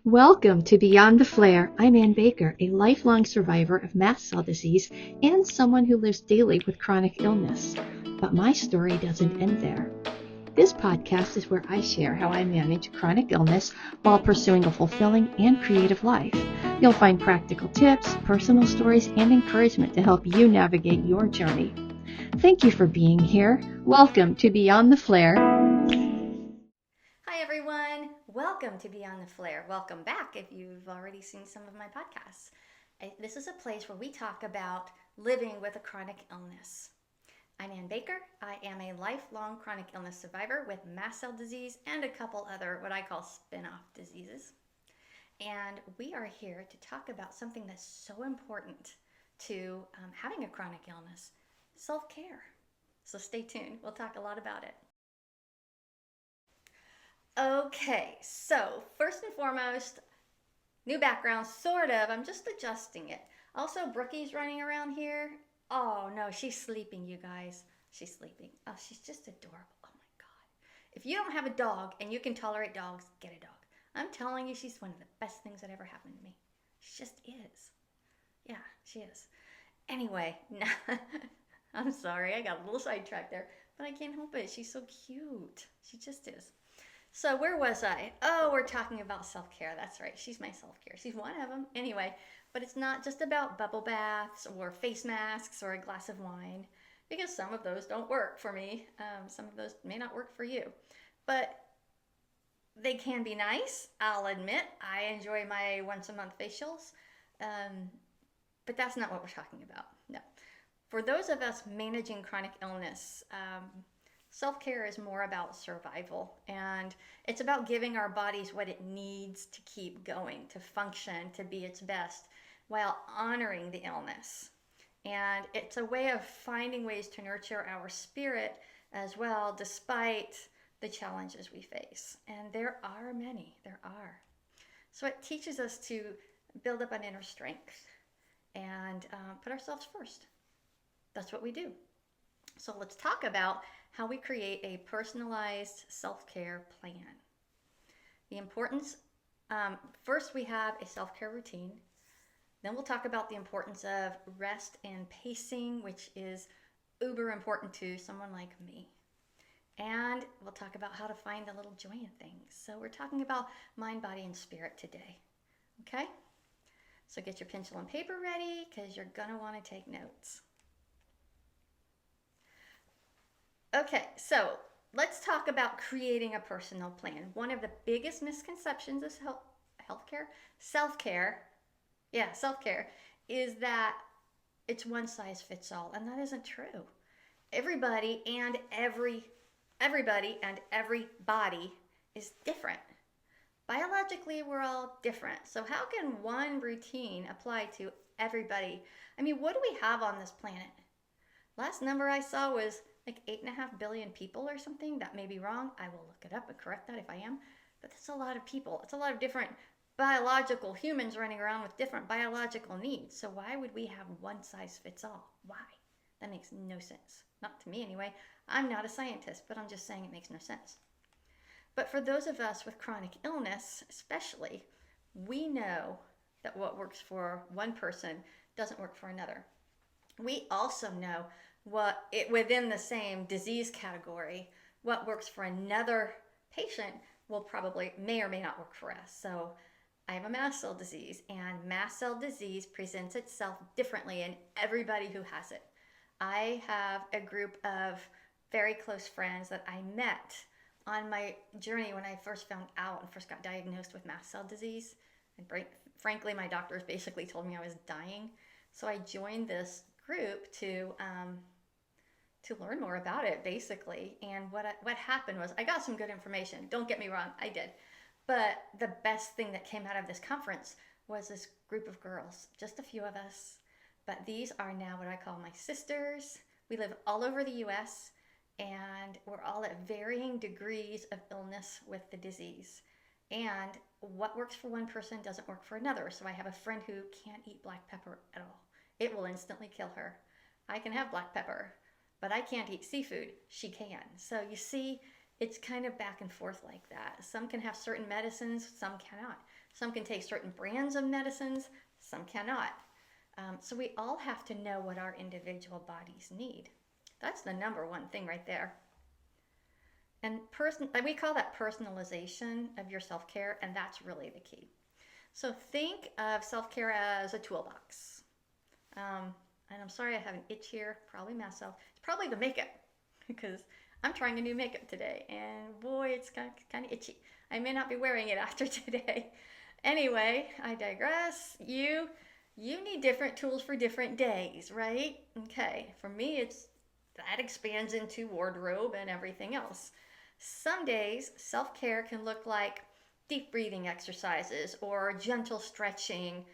Welcome to Beyond the Flare. I'm Ann Baker, a lifelong survivor of mast cell disease and someone who lives daily with chronic illness. But my story doesn't end there. This podcast is where I share how I manage chronic illness while pursuing a fulfilling and creative life. You'll find practical tips, personal stories, and encouragement to help you navigate your journey. Thank you for being here. Welcome to Beyond the Flare. Hi everyone, welcome to Beyond the Flare. Welcome back if you've already seen some of my podcasts. This is a place where we talk about living with a chronic illness. I'm Ann Baker. I am a lifelong chronic illness survivor with mast cell disease and a couple other what I call spin-off diseases. And we are here to talk about something that's so important to having a chronic illness, self-care. So stay tuned, we'll talk a lot about it. Okay, so first and foremost, new background, sort of. I'm just adjusting it. Also, Brookie's running around here. Oh no, she's sleeping, you guys. She's sleeping. Oh, she's just adorable. Oh my God. If you don't have a dog and you can tolerate dogs, get a dog. I'm telling you, she's one of the best things that ever happened to me. She just is. Yeah, she is. Anyway, I'm sorry, I got a little sidetracked there, but I can't help it. She's so cute. She just is. So where was I? Oh, we're talking about self-care. That's right. She's my self-care. She's one of them. Anyway, but it's not just about bubble baths or face masks or a glass of wine, because some of those don't work for me. Some of those may not work for you. But they can be nice. I'll admit I enjoy my once a month facials. But that's not what we're talking about. No. For those of us managing chronic illness, self-care is more about survival, and it's about giving our bodies what it needs to keep going, to function, to be its best, while honoring the illness. And it's a way of finding ways to nurture our spirit as well, despite the challenges we face. And there are many, there are. So it teaches us to build up an inner strength and put ourselves first. That's what we do. So let's talk about how we create a personalized self-care plan. The importance, first we have a self-care routine. Then we'll talk about the importance of rest and pacing, which is uber important to someone like me. And we'll talk about how to find a little joy in things. So we're talking about mind, body, and spirit today. Okay? So get your pencil and paper ready because you're going to want to take notes. Okay, so let's talk about creating a personal plan. One of the biggest misconceptions of self-care, is that it's one size fits all, and that isn't true. Everybody and every body is different. Biologically, we're all different. So how can one routine apply to everybody? I mean, what do we have on this planet? Last number I saw was like 8.5 billion people or something. That may be wrong. I will look it up and correct that if I am. But that's a lot of people. It's a lot of different biological humans running around with different biological needs. So why would we have one size fits all? Why? That makes no sense. Not to me anyway. I'm not a scientist, but I'm just saying it makes no sense. But for those of us with chronic illness, especially, we know that what works for one person doesn't work for another. We also know within the same disease category, what works for another patient may or may not work for us. So I have a mast cell disease, and mast cell disease presents itself differently in everybody who has it. I have a group of very close friends that I met on my journey when I first found out and first got diagnosed with mast cell disease. And frankly, my doctors basically told me I was dying. So I joined this group to learn more about it, basically. And what happened was I got some good information. Don't get me wrong, I did. But the best thing that came out of this conference was this group of girls, just a few of us. But these are now what I call my sisters. We live all over the US, and we're all at varying degrees of illness with the disease. And what works for one person doesn't work for another. So I have a friend who can't eat black pepper at all. It will instantly kill her. I can have black pepper, but I can't eat seafood. She can. So you see, it's kind of back and forth like that. Some can have certain medicines, some cannot. Some can take certain brands of medicines, some cannot. So we all have to know what our individual bodies need. That's the number one thing right there. And we call that personalization of your self-care, and that's really the key. So think of self-care as a toolbox. And I'm sorry I have an itch here, probably myself. It's probably the makeup because I'm trying a new makeup today, and boy, it's kind of itchy. I may not be wearing it after today. Anyway, I digress. You need different tools for different days, right? Okay, for me, that expands into wardrobe and everything else. Some days, self-care can look like deep breathing exercises or gentle stretching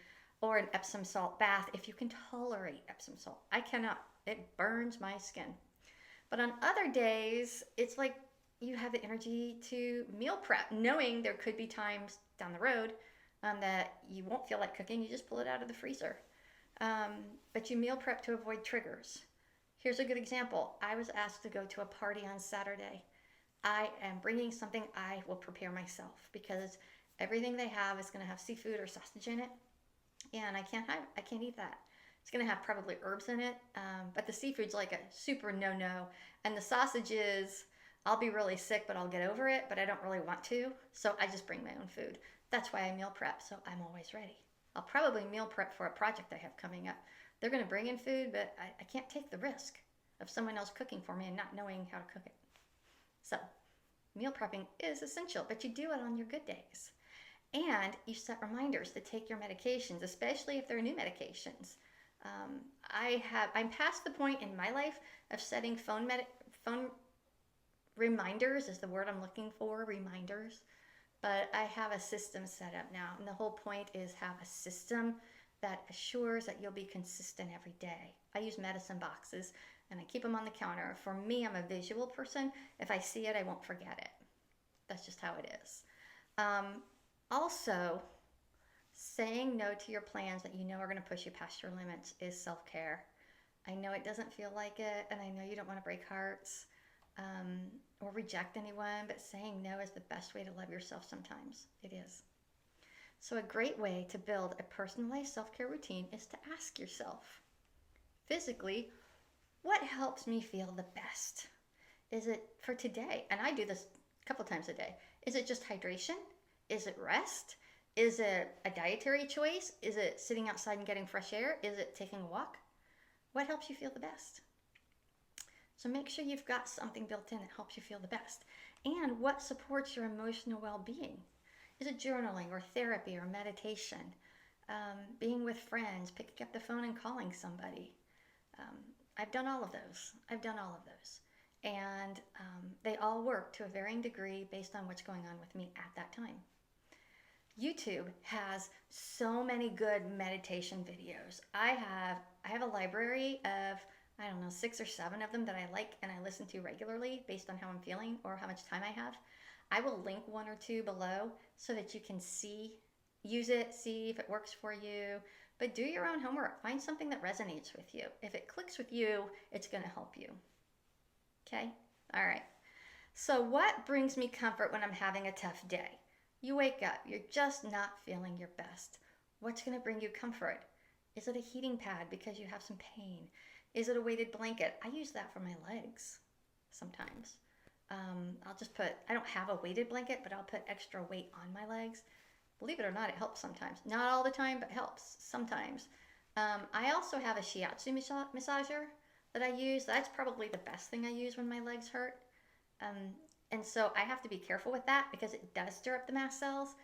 or an Epsom salt bath if you can tolerate Epsom salt. I cannot. It burns my skin. But on other days, it's like you have the energy to meal prep, knowing there could be times down the road that you won't feel like cooking. You just pull it out of the freezer. But you meal prep to avoid triggers. Here's a good example. I was asked to go to a party on Saturday. I am bringing something I will prepare myself because everything they have is going to have seafood or sausage in it, and I can't eat that. It's going to have probably herbs in it, but the seafood's like a super no-no, and the sausages, I'll be really sick, but I'll get over it, but I don't really want to, so I just bring my own food. That's why I meal prep, so I'm always ready. I'll probably meal prep for a project I have coming up. They're going to bring in food, but I can't take the risk of someone else cooking for me and not knowing how to cook it. So meal prepping is essential, but you do it on your good days. And you set reminders to take your medications, especially if they're new medications. I'm past the point in my life of setting phone reminders is the word I'm looking for, reminders. But I have a system set up now, and the whole point is have a system that assures that you'll be consistent every day. I use medicine boxes, and I keep them on the counter. For me, I'm a visual person. If I see it, I won't forget it. That's just how it is. Also, saying no to your plans that you know are going to push you past your limits is self-care. I know it doesn't feel like it, and I know you don't want to break hearts or reject anyone, but saying no is the best way to love yourself sometimes. It is. So a great way to build a personalized self-care routine is to ask yourself, physically, what helps me feel the best? Is it for today? And I do this a couple times a day. Is it just hydration? Is it rest? Is it a dietary choice? Is it sitting outside and getting fresh air? Is it taking a walk? What helps you feel the best? So make sure you've got something built in that helps you feel the best. And what supports your emotional well-being? Is it journaling or therapy or meditation? Being with friends, picking up the phone and calling somebody. I've done all of those. And they all work to a varying degree based on what's going on with me at that time. YouTube has so many good meditation videos. I have a library of, 6 or 7 of them that I like and I listen to regularly based on how I'm feeling or how much time I have. I will link 1 or 2 below so that you can use it, see if it works for you. But do your own homework. Find something that resonates with you. If it clicks with you, it's going to help you. Okay? All right. So what brings me comfort when I'm having a tough day? You wake up, you're just not feeling your best. What's going to bring you comfort? Is it a heating pad because you have some pain? Is it a weighted blanket? I use that for my legs sometimes. I don't have a weighted blanket, but I'll put extra weight on my legs. Believe it or not, it helps sometimes. Not all the time, but helps sometimes. I also have a shiatsu massager that I use. That's probably the best thing I use when my legs hurt. And so I have to be careful with that because it does stir up the mast cells,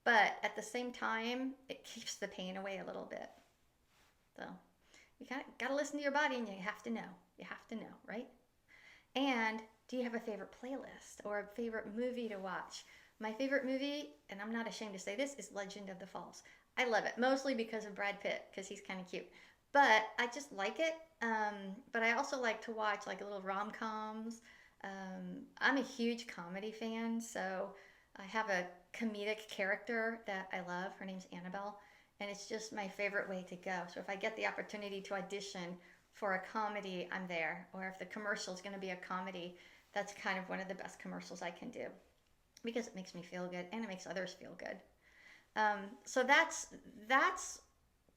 but at the same time, it keeps the pain away a little bit. So you got to listen to your body, and you have to know. You have to know, right? And do you have a favorite playlist or a favorite movie to watch? My favorite movie, and I'm not ashamed to say this, is Legend of the Falls. I love it, mostly because of Brad Pitt, because he's kind of cute. But I just like it. But I also like to watch like little rom-coms. I'm a huge comedy fan, so I have a comedic character that I love. Her name's Annabelle, and it's just my favorite way to go. So if I get the opportunity to audition for a comedy, I'm there. Or if the commercial is going to be a comedy, that's kind of one of the best commercials I can do because it makes me feel good and it makes others feel good. So that's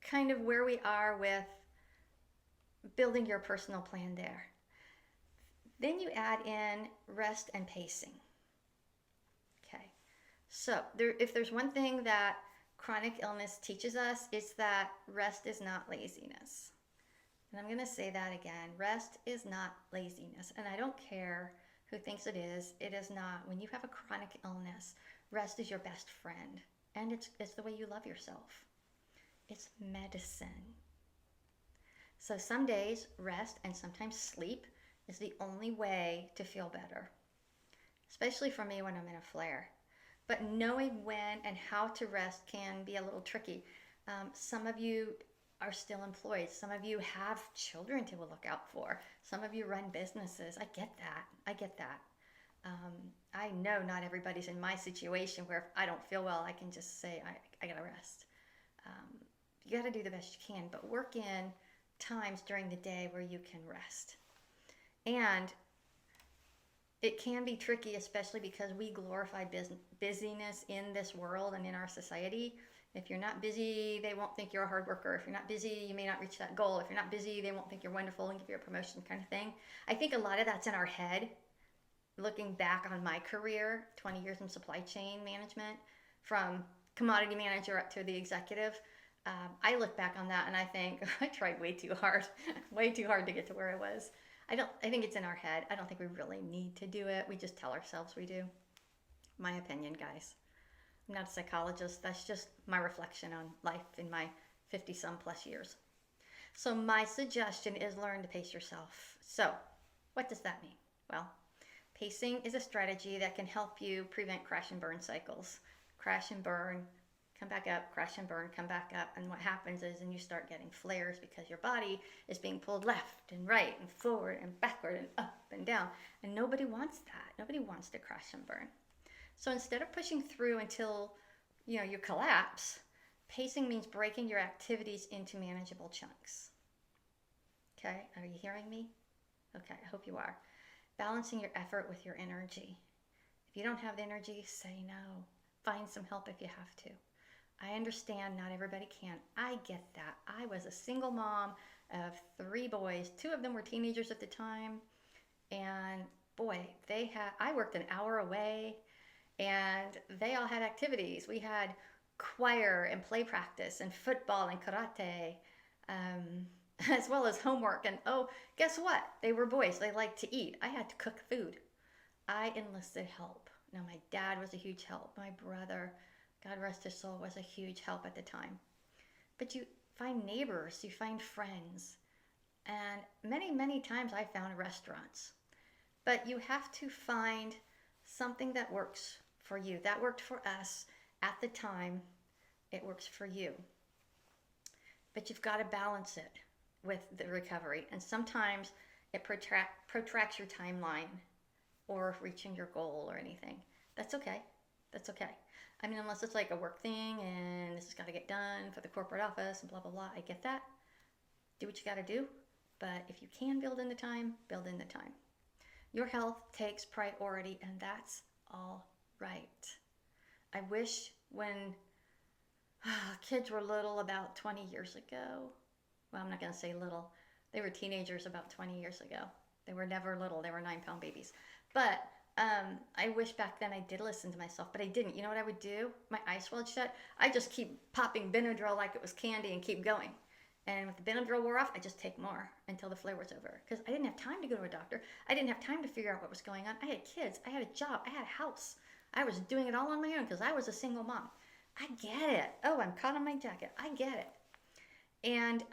kind of where we are with building your personal plan there. Then you add in rest and pacing. Okay. So if there's one thing that chronic illness teaches us, it's that rest is not laziness. And I'm going to say that again. Rest is not laziness. And I don't care who thinks it is. It is not. When you have a chronic illness, rest is your best friend. And it's the way you love yourself. It's medicine. So some days, rest and sometimes sleep is the only way to feel better. Especially for me when I'm in a flare. But knowing when and how to rest can be a little tricky. Some of you are still employed. Some of you have children to look out for. Some of you run businesses. I get that. I know not everybody's in my situation where if I don't feel well, I can just say, I gotta rest. You gotta do the best you can, but work in times during the day where you can rest. And it can be tricky, especially because we glorify busyness in this world and in our society. If you're not busy, they won't think you're a hard worker. If you're not busy, you may not reach that goal. If you're not busy, they won't think you're wonderful and give you a promotion kind of thing. I think a lot of that's in our head. Looking back on my career, 20 years in supply chain management, from commodity manager up to the executive, I look back on that and I think I tried way too hard to get to where I was. I think it's in our head. I don't think we really need to do it. We just tell ourselves we do. My opinion, guys. I'm not a psychologist. That's just my reflection on life in my 50-some plus years. So my suggestion is learn to pace yourself. So what does that mean? Well, pacing is a strategy that can help you prevent crash and burn cycles. Crash and burn, come back up, crash and burn, come back up. And what happens is, and you start getting flares because your body is being pulled left and right and forward and backward and up and down. And nobody wants that. Nobody wants to crash and burn. So instead of pushing through until, you collapse, pacing means breaking your activities into manageable chunks. Okay, are you hearing me? Okay, I hope you are. Balancing your effort with your energy. If you don't have the energy, say no. Find some help if you have to. I understand not everybody can. I get that. I was a single mom of 3 boys. 2 of them were teenagers at the time. And boy, I worked an hour away. And they all had activities. We had choir and play practice and football and karate, as well as homework. And oh, guess what? They were boys. They liked to eat. I had to cook food. I enlisted help. Now, my dad was a huge help. My brother, God rest his soul, was a huge help at the time. But you find neighbors, you find friends. And many, many times I found restaurants. But you have to find something that works for you. That worked for us at the time. It works for you. But you've got to balance it with the recovery. And sometimes it protracts your timeline or reaching your goal or anything. That's okay. That's okay. I mean, unless it's like a work thing and this has got to get done for the corporate office and blah, blah, blah. I get that. Do what you got to do. But if you can build in the time, build in the time. Your health takes priority, and that's all right. I wish when kids were little about 20 years ago, well, I'm not going to say little. They were teenagers about 20 years ago. They were never little. They were 9-pound babies. But I wish back then I did listen to myself, but I didn't. You know what I would do? My eyes swelled shut. I just keep popping Benadryl like it was candy and keep going. And if the Benadryl wore off, I just take more until the flare was over. Because I didn't have time to go to a doctor. I didn't have time to figure out what was going on. I had kids. I had a job. I had a house. I was doing it all on my own because I was a single mom. I get it. Oh, I'm caught on my jacket. I get it. And,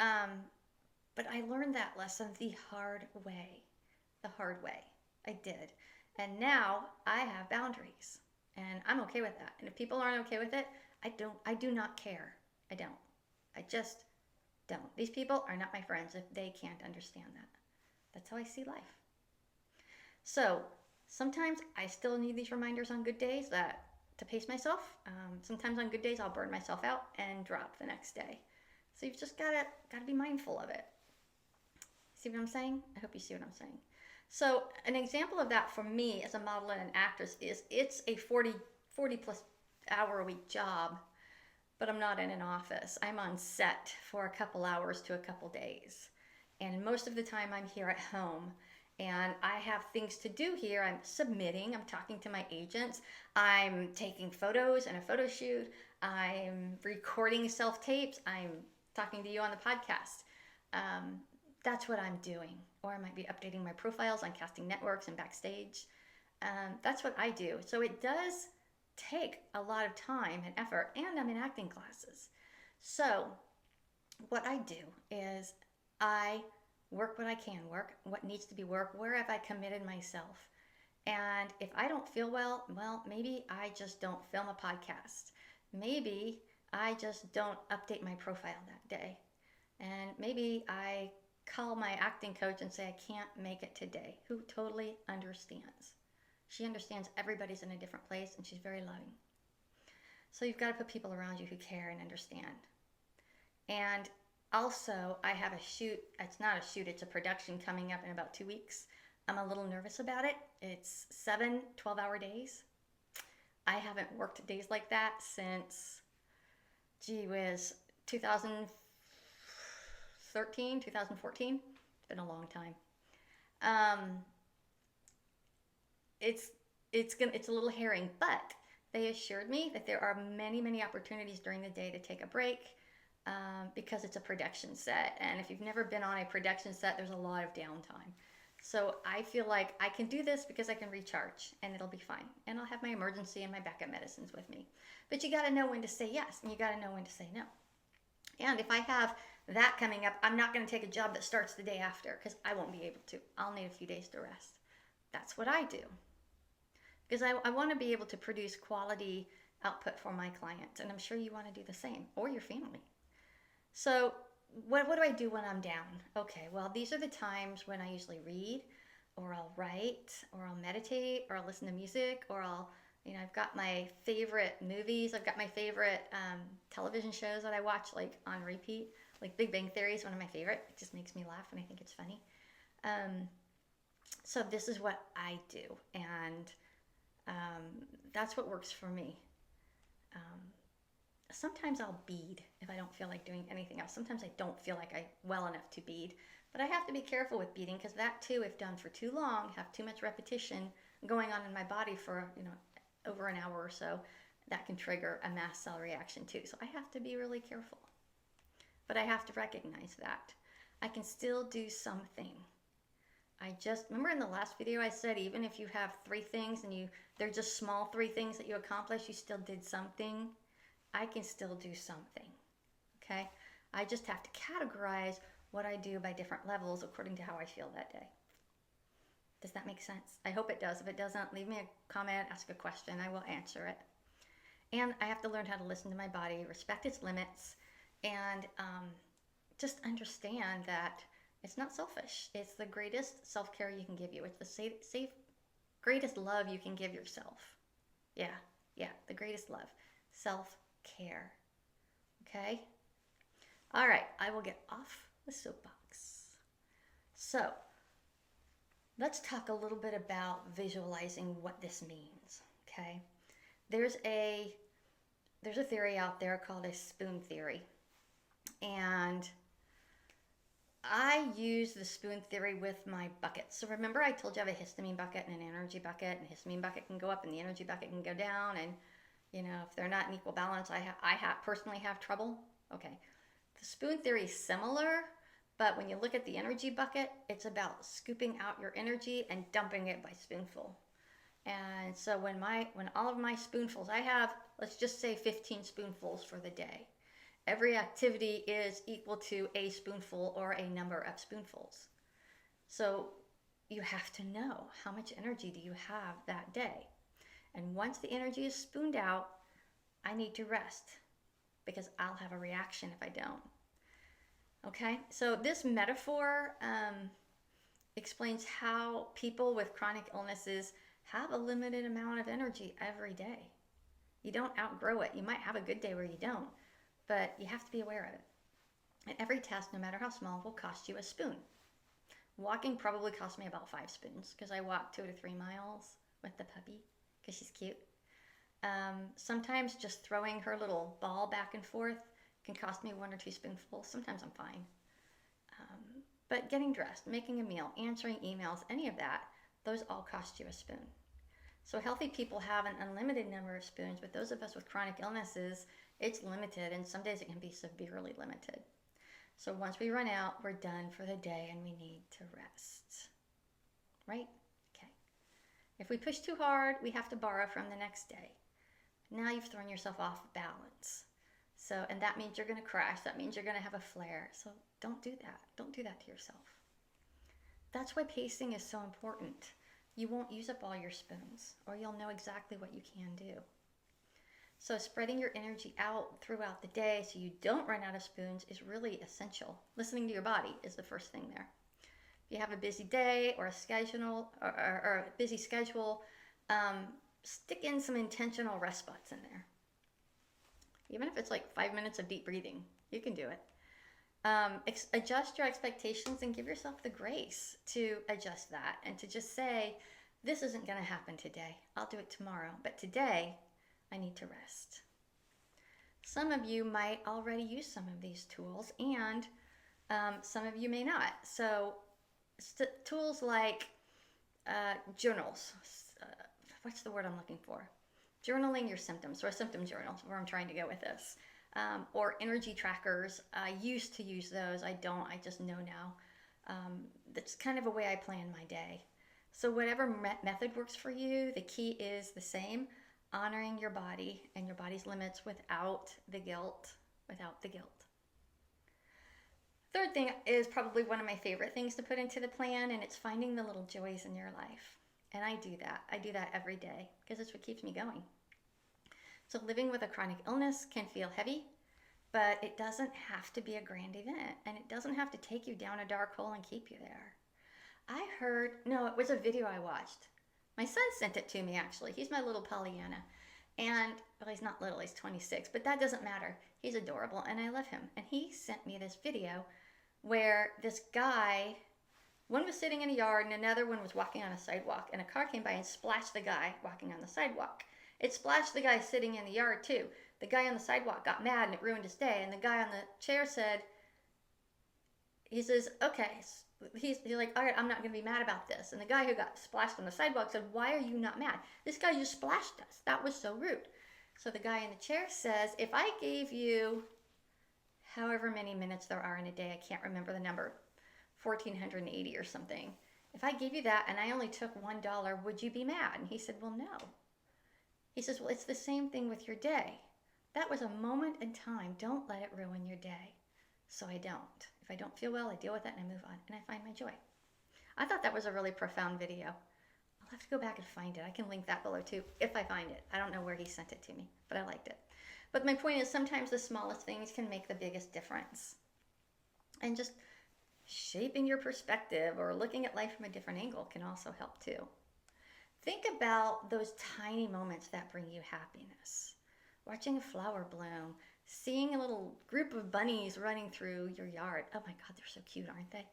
but I learned that lesson the hard way. The hard way. I did. And now I have boundaries. And I'm okay with that. And if people aren't okay with it, I do not care. I don't. I just don't. These people are not my friends if they can't understand that. That's how I see life. So sometimes I still need these reminders on good days to pace myself. Sometimes on good days I'll burn myself out and drop the next day. So you've just gotta be mindful of it. See what I'm saying? I hope you see what I'm saying. So an example of that for me as a model and an actress is it's a 40 plus hour a week job. but I'm not in an office. I'm on set for a couple hours to a couple days. And most of the time I'm here at home. And I have things to do here. I'm submitting, I'm talking to my agents, I'm taking photos and a photo shoot, I'm recording self-tapes, I'm talking to you on the podcast. That's what I'm doing. Or I might be updating my profiles on casting networks and backstage. That's what I do. So it does take a lot of time and effort, and I'm in acting classes. So what I do is I work what I can work, what needs to be work, where have I committed myself. And if I don't feel well, maybe I just don't film a podcast. Maybe I just don't update my profile that day. And maybe I call my acting coach and say I can't make it today, who totally understands. She understands everybody's in a different place, and she's very loving. So you've got to put people around you who care and understand. And also, I have a shoot. It's not a shoot, it's a production coming up in about 2 weeks. I'm a little nervous about it. It's 7 12-hour days. I haven't worked days like that since, 2013, 2014. It's been a long time. It's a little harrowing, but they assured me that there are many opportunities during the day to take a break, because it's a production set, and if you've never been on a production set, there's a lot of downtime. So I feel like I can do this because I can recharge, and it'll be fine, and I'll have my emergency and my backup medicines with me. But you got to know when to say yes, and you got to know when to say no. And if I have that coming up, I'm not going to take a job that starts the day after, because I won't be able to. I'll need a few days to rest. That's what I do, because I want to be able to produce quality output for my clients, and I'm sure you want to do the same, or your family. So what do I do when I'm down? Okay, well, these are the times when I usually read, or I'll write, or I'll meditate, or I'll listen to music, or I've got my favorite movies. I've got my favorite television shows that I watch like on repeat. Like Big Bang Theory is one of my favorite. It just makes me laugh and I think it's funny. So this is what I do, and that's what works for me. Sometimes I'll bead if I don't feel like doing anything else. Sometimes I don't feel like I'm well enough to bead, but I have to be careful with beading, because that too, if done for too long, have too much repetition going on in my body for over an hour or so, that can trigger a mast cell reaction too. So I have to be really careful, but I have to recognize that I can still do something. I just remember in the last video I said, even if you have 3 things and they're just small 3 things that you accomplish, you still did something. I can still do something, okay? I just have to categorize what I do by different levels according to how I feel that day. Does that make sense? I hope it does. If it doesn't, leave me a comment, ask a question, I will answer it. And I have to learn how to listen to my body, respect its limits, and just understand that it's not selfish. It's the greatest self-care you can give you. It's the greatest love you can give yourself. Yeah, the greatest love. Self-care. Okay? All right, I will get off the soapbox. So, let's talk a little bit about visualizing what this means, okay? There's a theory out there called a spoon theory. And I use the spoon theory with my buckets. So remember I told you I have a histamine bucket and an energy bucket, and the histamine bucket can go up and the energy bucket can go down, and if they're not in equal balance, I personally have trouble. Okay. The spoon theory is similar, but when you look at the energy bucket, it's about scooping out your energy and dumping it by spoonful. And so when all of my spoonfuls, I have, let's just say 15 spoonfuls for the day. Every activity is equal to a spoonful or a number of spoonfuls. So you have to know how much energy do you have that day. And once the energy is spooned out, I need to rest, because I'll have a reaction if I don't. Okay, so this metaphor explains how people with chronic illnesses have a limited amount of energy every day. You don't outgrow it. You might have a good day where you don't, but you have to be aware of it. And every test, no matter how small, will cost you a spoon. Walking probably cost me about 5 spoons, because I walk 2 to 3 miles with the puppy, because she's cute. Sometimes just throwing her little ball back and forth can cost me 1 or 2 spoonfuls. Sometimes I'm fine. But getting dressed, making a meal, answering emails, any of that, those all cost you a spoon. So healthy people have an unlimited number of spoons, but those of us with chronic illnesses, it's limited, and some days it can be severely limited. So once we run out, we're done for the day and we need to rest. Right? Okay. If we push too hard, we have to borrow from the next day. Now you've thrown yourself off balance. So, and that means you're going to crash. That means you're going to have a flare. So don't do that. Don't do that to yourself. That's why pacing is so important. You won't use up all your spoons, or you'll know exactly what you can do. So spreading your energy out throughout the day so you don't run out of spoons is really essential. Listening to your body is the first thing there. If you have a busy day or a schedule or a busy schedule, stick in some intentional rest spots in there. Even if it's like 5 minutes of deep breathing, you can do it. Adjust your expectations and give yourself the grace to adjust that and to just say, this isn't going to happen today. I'll do it tomorrow. But today, I need to rest. Some of you might already use some of these tools, and some of you may not. So tools like journals. What's the word I'm looking for? Journaling your symptoms, or a symptom journal, where I'm trying to go with this. Or energy trackers. I used to use those. I don't. I just know now. That's kind of a way I plan my day. So whatever method works for you, the key is the same: honoring your body and your body's limits without the guilt. Third thing is probably one of my favorite things to put into the plan, and it's finding the little joys in your life. And I do that. I do that every day because it's what keeps me going. So living with a chronic illness can feel heavy, but it doesn't have to be a grand event, and it doesn't have to take you down a dark hole and keep you there. It was a video I watched. My son sent it to me, actually. He's my little Pollyanna. And, well, he's not little, he's 26, but that doesn't matter. He's adorable, and I love him. And he sent me this video where this guy, one was sitting in a yard and another one was walking on a sidewalk, and a car came by and splashed the guy walking on the sidewalk. It splashed the guy sitting in the yard too. The guy on the sidewalk got mad and it ruined his day. And the guy on the chair said, okay. He's like, all right, I'm not going to be mad about this. And the guy who got splashed on the sidewalk said, why are you not mad? This guy just splashed us. That was so rude. So the guy in the chair says, if I gave you however many minutes there are in a day, I can't remember the number, 1,480 or something. If I gave you that and I only took $1, would you be mad? And he said, well, no. He says, well, it's the same thing with your day. That was a moment in time. Don't let it ruin your day. So I don't. If I don't feel well, I deal with it and I move on and I find my joy. I thought that was a really profound video. I'll have to go back and find it. I can link that below too, if I find it. I don't know where he sent it to me, but I liked it. But my point is, sometimes the smallest things can make the biggest difference. And just shaping your perspective or looking at life from a different angle can also help too. Think about those tiny moments that bring you happiness. Watching a flower bloom, seeing a little group of bunnies running through your yard. Oh my God, they're so cute, aren't they?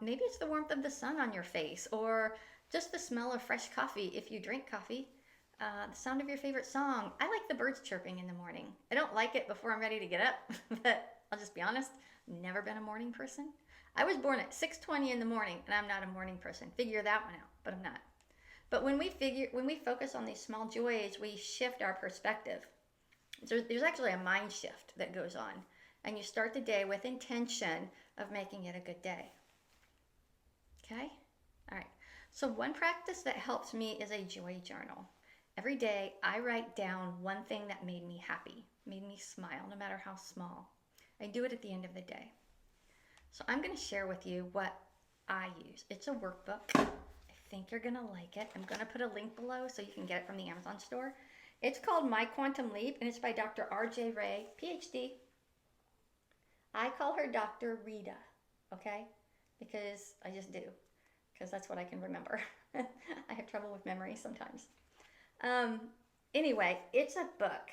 Maybe it's the warmth of the sun on your face, or just the smell of fresh coffee if you drink coffee. The sound of your favorite song. I like the birds chirping in the morning. I don't like it before I'm ready to get up, but I'll just be honest, never been a morning person. I was born at 6:20 in the morning, and I'm not a morning person. Figure that one out, but I'm not. But when we focus on these small joys, we shift our perspective. There's actually a mind shift that goes on, and you start the day with intention of making it a good day. Okay? All right. So one practice that helps me is a joy journal. Every day I write down one thing that made me happy, made me smile, no matter how small. I do it at the end of the day. So I'm going to share with you what I use. It's a workbook. I think you're going to like it. I'm going to put a link below so you can get it from the Amazon store. It's called My Quantum Leap, and it's by Dr. R.J. Ray, PhD. I call her Dr. Rita, okay? Because I just do, because that's what I can remember. I have trouble with memory sometimes. Anyway, it's a book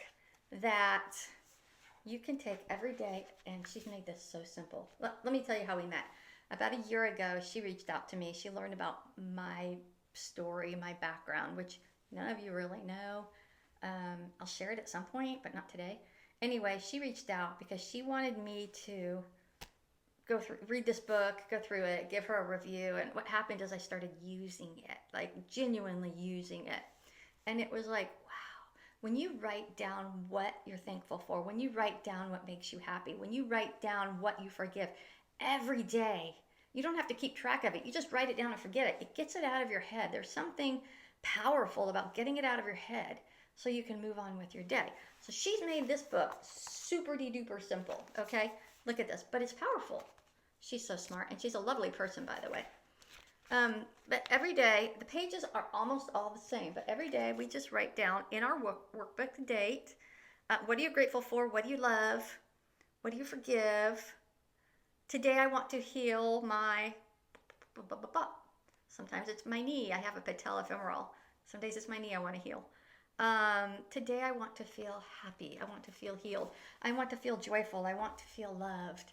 that you can take every day, and she's made this so simple. Let me tell you how we met. About a year ago, she reached out to me. She learned about my story, my background, which none of you really know. I'll share it at some point, but not today. Anyway, she reached out because she wanted me to read this book, go through it, give her a review. And what happened is I started using it, like genuinely using it. And it was like, wow, when you write down what you're thankful for, when you write down what makes you happy, when you write down what you forgive every day, you don't have to keep track of it. You just write it down and forget it. It gets it out of your head. There's something powerful about getting it out of your head so you can move on with your day. So she's made this book super duper simple, okay? Look at this, but it's powerful. She's so smart, and she's a lovely person, by the way. But every day, the pages are almost all the same, but every day we just write down in our workbook date, what are you grateful for? What do you love? What do you forgive? Today I want to heal my... Sometimes it's my knee. I have a patellofemoral. Some days it's my knee I want to heal. Today I want to feel happy. I want to feel healed. I want to feel joyful. I want to feel loved.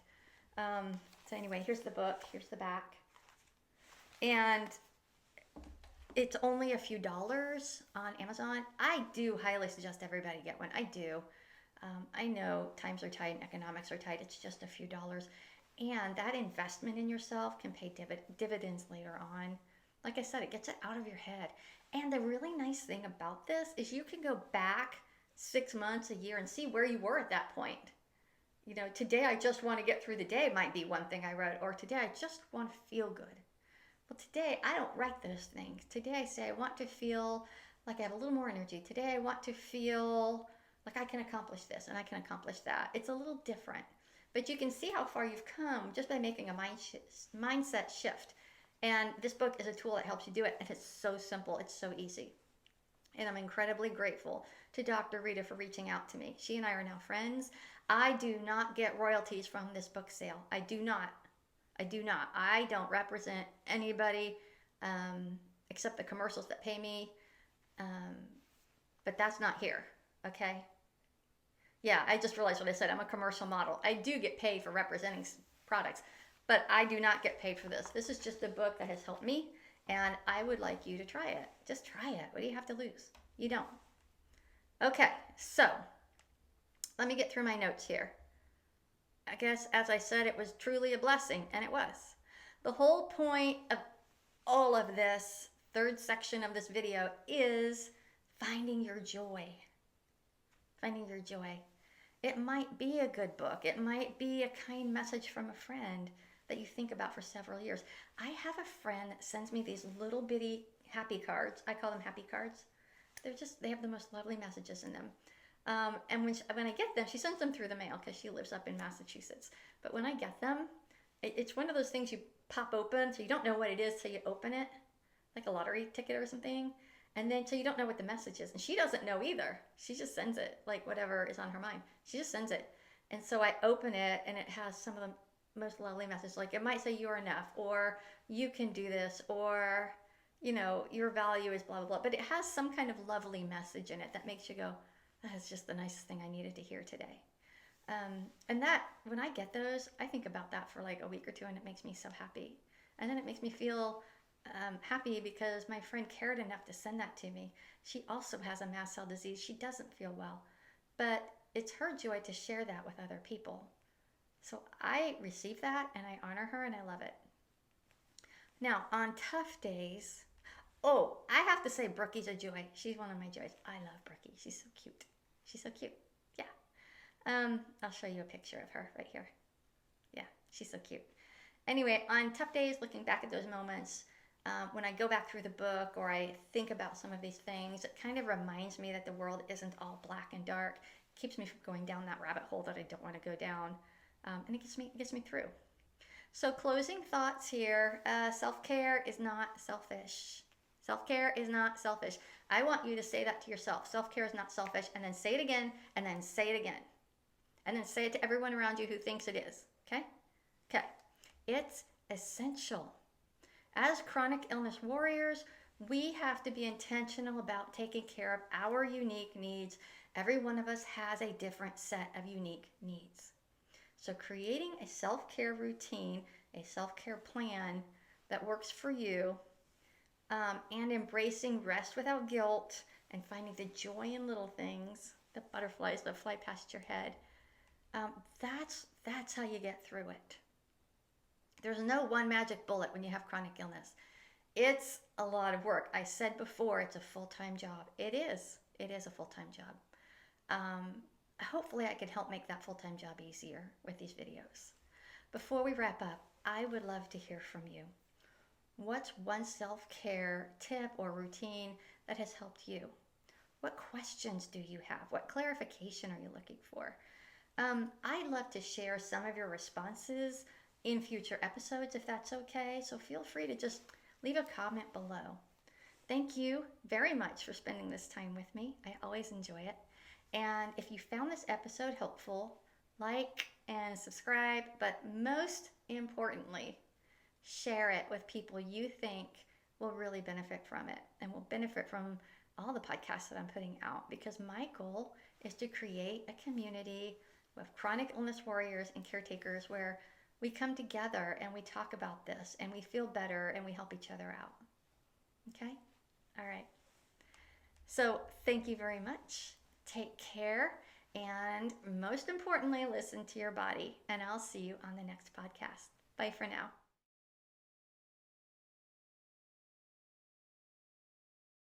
So anyway, here's the book. Here's the back. And it's only a few dollars on Amazon. I do highly suggest everybody get one. I do. I know times are tight and economics are tight. It's just a few dollars. And that investment in yourself can pay dividends later on. Like I said, it gets it out of your head. And the really nice thing about this is you can go back 6 months, a year, and see where you were at that point. You know, today I just want to get through the day might be one thing I wrote, or today I just want to feel good. Well, today I don't write those things. Today I say I want to feel like I have a little more energy. Today I want to feel like I can accomplish this and I can accomplish that. It's a little different, but you can see how far you've come just by making a mindset shift. And this book is a tool that helps you do it, and it's so simple. It's so easy. And I'm incredibly grateful to Dr. Rita for reaching out to me. She and I are now friends. I do not get royalties from this book sale. I do not. I don't represent anybody except the commercials that pay me. But that's not here, okay? Yeah, I just realized what I said. I'm a commercial model. I do get paid for representing products, but I do not get paid for this. This is just a book that has helped me, and I would like you to try it. Just try it. What do you have to lose? You don't. Okay, so let me get through my notes here. I guess, as I said, it was truly a blessing, and it was. The whole point of all of this third section of this video is finding your joy. Finding your joy. It might be a good book. It might be a kind message from a friend that you think about for several years. I have a friend that sends me these little bitty happy cards. I call them happy cards. They have the most lovely messages in them. And when I get them, she sends them through the mail because she lives up in Massachusetts. But when I get them, it's one of those things you pop open, so you don't know what it is till you open it, like a lottery ticket or something. And then so you don't know what the message is. And she doesn't know either. She just sends it, like whatever is on her mind. She just sends it. And so I open it, and it has some of the most lovely messages. Like it might say you're enough, or you can do this, or, you know, your value is blah, blah, blah. But it has some kind of lovely message in it that makes you go, that's just the nicest thing I needed to hear today. And that, when I get those, I think about that for like a week or two, and it makes me so happy. And then it makes me feel happy because my friend cared enough to send that to me. She also has a mast cell disease. She doesn't feel well, but it's her joy to share that with other people. So I receive that, and I honor her, and I love it. Now, on tough days, oh, I have to say Brookie's a joy. She's one of my joys. I love Brookie. She's so cute. She's so cute. Yeah. I'll show you a picture of her right here. Yeah, she's so cute. Anyway, on tough days, looking back at those moments, when I go back through the book or I think about some of these things, it kind of reminds me that the world isn't all black and dark. It keeps me from going down that rabbit hole that I don't want to go down. And it gets me through. So closing thoughts here. Self-care is not selfish. Self-care is not selfish. I want you to say that to yourself. Self-care is not selfish. And then say it again, and then say it again. And then say it to everyone around you who thinks it is. Okay? Okay. It's essential. As chronic illness warriors, we have to be intentional about taking care of our unique needs. Every one of us has a different set of unique needs. So creating a self-care routine, a self-care plan that works for you, and embracing rest without guilt, and finding the joy in little things, the butterflies that fly past your head. That's how you get through it. There's no one magic bullet when you have chronic illness. It's a lot of work. I said before, it's a full-time job. It is. It is a full-time job. Hopefully I could help make that full-time job easier with these videos. Before we wrap up, I would love to hear from you. What's one self-care tip or routine that has helped you? What questions do you have? What clarification are you looking for? I'd love to share some of your responses in future episodes if that's okay. So feel free to just leave a comment below. Thank you very much for spending this time with me. I always enjoy it. And if you found this episode helpful, like and subscribe, but most importantly, share it with people you think will really benefit from it and will benefit from all the podcasts that I'm putting out, because my goal is to create a community of chronic illness warriors and caretakers where we come together and we talk about this and we feel better and we help each other out. Okay? All right. So thank you very much. Take care. And most importantly, listen to your body. And I'll see you on the next podcast. Bye for now.